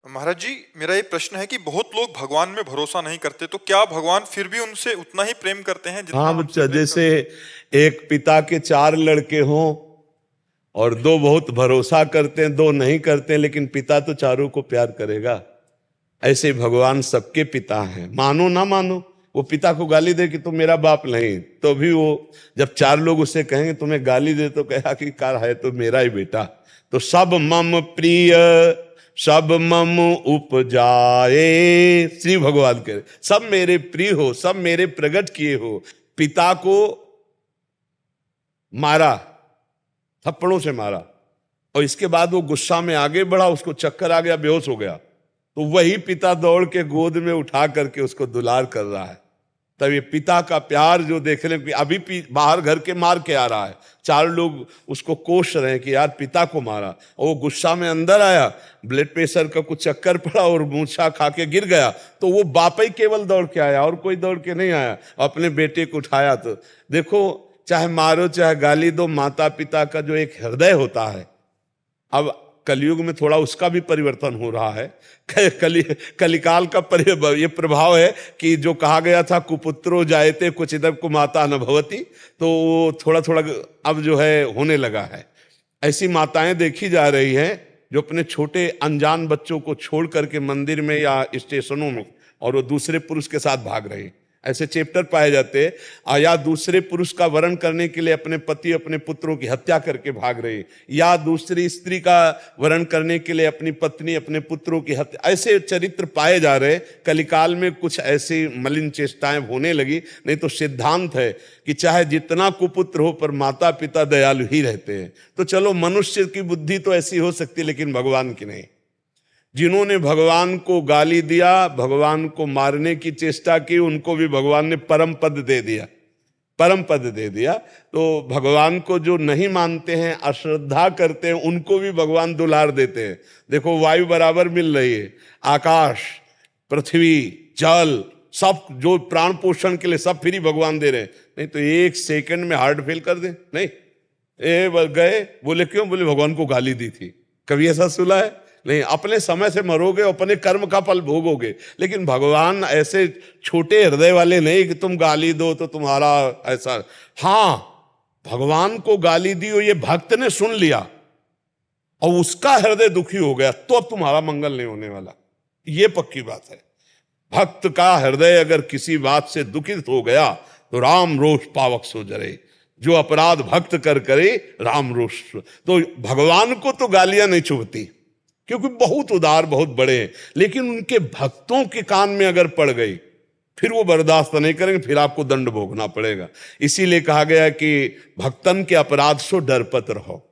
महाराज जी, मेरा ये प्रश्न है कि बहुत लोग भगवान में भरोसा नहीं करते, तो क्या भगवान फिर भी उनसे उतना ही प्रेम करते हैं जितना हाँ हमसे बच्चा, प्रेम जैसे करते एक पिता के 4 लड़के हों और 2 बहुत भरोसा करते हैं, 2 नहीं करते हैं, लेकिन पिता तो चारों को प्यार करेगा। ऐसे भगवान सबके पिता हैं, मानो ना मानो। वो पिता को गाली दे कि तुम मेरा बाप नहीं, तो भी वो जब 4 लोग उससे कहेंगे तुम्हें गाली दे, तो कहा कि कार है तो मेरा ही बेटा। तो सब मम प्रिय सब मम उपजाए, श्री भगवान कह रहे सब मेरे प्रिय हो, सब मेरे प्रकट किए हो। पिता को मारा, थप्पड़ों से मारा, और इसके बाद वो गुस्सा में आगे बढ़ा, उसको चक्कर आ गया, बेहोश हो गया, तो वही पिता दौड़ के गोद में उठा करके उसको दुलार कर रहा है। तब ये पिता का प्यार जो देख रहे हैं, अभी बाहर घर के मार के आ रहा है, 4 लोग उसको कोस रहे हैं कि यार पिता को मारा, और वो गुस्सा में अंदर आया, ब्लड प्रेशर का कुछ चक्कर पड़ा और मूर्छा खा के गिर गया, तो वो बाप ही केवल दौड़ के आया और कोई दौड़ के नहीं आया, अपने बेटे को उठाया। तो देखो, चाहे मारो चाहे गाली दो, माता पिता का जो एक हृदय होता है, अब कलयुग में थोड़ा उसका भी परिवर्तन हो रहा है। कलिकाल का ये प्रभाव है कि जो कहा गया था कुपुत्रो जायते क्वचिदपि कुमाता न भवति, तो वो थोड़ा थोड़ा अब जो है होने लगा है। ऐसी माताएं देखी जा रही हैं जो अपने छोटे अनजान बच्चों को छोड़ करके मंदिर में या स्टेशनों में, और वो दूसरे पुरुष के साथ भाग रहे हैं। ऐसे चैप्टर पाए जाते हैं। या दूसरे पुरुष का वरण करने के लिए अपने पति अपने पुत्रों की हत्या करके भाग रहे, या दूसरी स्त्री का वरण करने के लिए अपनी पत्नी अपने पुत्रों की हत्या, ऐसे चरित्र पाए जा रहे। कलिकाल में कुछ ऐसी मलिन चेष्टाएं होने लगी। नहीं तो सिद्धांत है कि चाहे जितना कुपुत्र हो, पर माता पिता दयालु ही रहते हैं। तो चलो, मनुष्य की बुद्धि तो ऐसी हो सकती, लेकिन भगवान की नहीं। जिन्होंने भगवान को गाली दिया, भगवान को मारने की चेष्टा की, उनको भी भगवान ने परम पद दे दिया, परम पद दे दिया। तो भगवान को जो नहीं मानते हैं, अश्रद्धा करते हैं, उनको भी भगवान दुलार देते हैं। देखो, वायु बराबर मिल रही है, आकाश, पृथ्वी, जल, सब जो प्राण पोषण के लिए सब फ्री भगवान दे रहे हैं। नहीं तो 1 सेकंड में हार्ट फेल कर दे, नहीं गए, बोले क्यों? बोले भगवान को गाली दी थी। कभी ऐसा सुना है? नहीं। अपने समय से मरोगे, अपने कर्म का फल भोगोगे। लेकिन भगवान ऐसे छोटे हृदय वाले नहीं कि तुम गाली दो तो तुम्हारा ऐसा। हाँ, भगवान को गाली दी और ये भक्त ने सुन लिया और उसका हृदय दुखी हो गया, तो अब तुम्हारा मंगल नहीं होने वाला। ये पक्की बात है। भक्त का हृदय अगर किसी बात से दुखित हो गया तो राम रोष पावक सो जरे, जो अपराध भक्त कर करे राम रोष। तो भगवान को तो गालियां नहीं चुभती, क्योंकि बहुत उदार, बहुत बड़े हैं। लेकिन उनके भक्तों के कान में अगर पड़ गई, फिर वो बर्दाश्त नहीं करेंगे, फिर आपको दंड भोगना पड़ेगा। इसीलिए कहा गया कि भक्तन के अपराध सो डरपत रहो।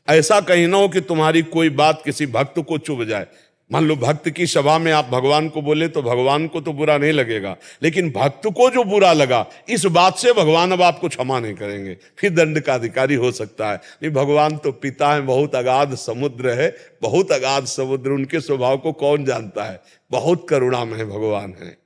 ऐसा कहीं ना हो कि तुम्हारी कोई बात किसी भक्त को चुभ जाए। मान लो भक्त की सभा में आप भगवान को बोले तो भगवान को तो बुरा नहीं लगेगा, लेकिन भक्त को जो बुरा लगा, इस बात से भगवान अब आपको क्षमा नहीं करेंगे, फिर दंड का अधिकारी हो सकता है। नहीं, भगवान तो पिता है, बहुत अगाध समुद्र है, बहुत अगाध समुद्र। उनके स्वभाव को कौन जानता है? बहुत करुणामय भगवान है।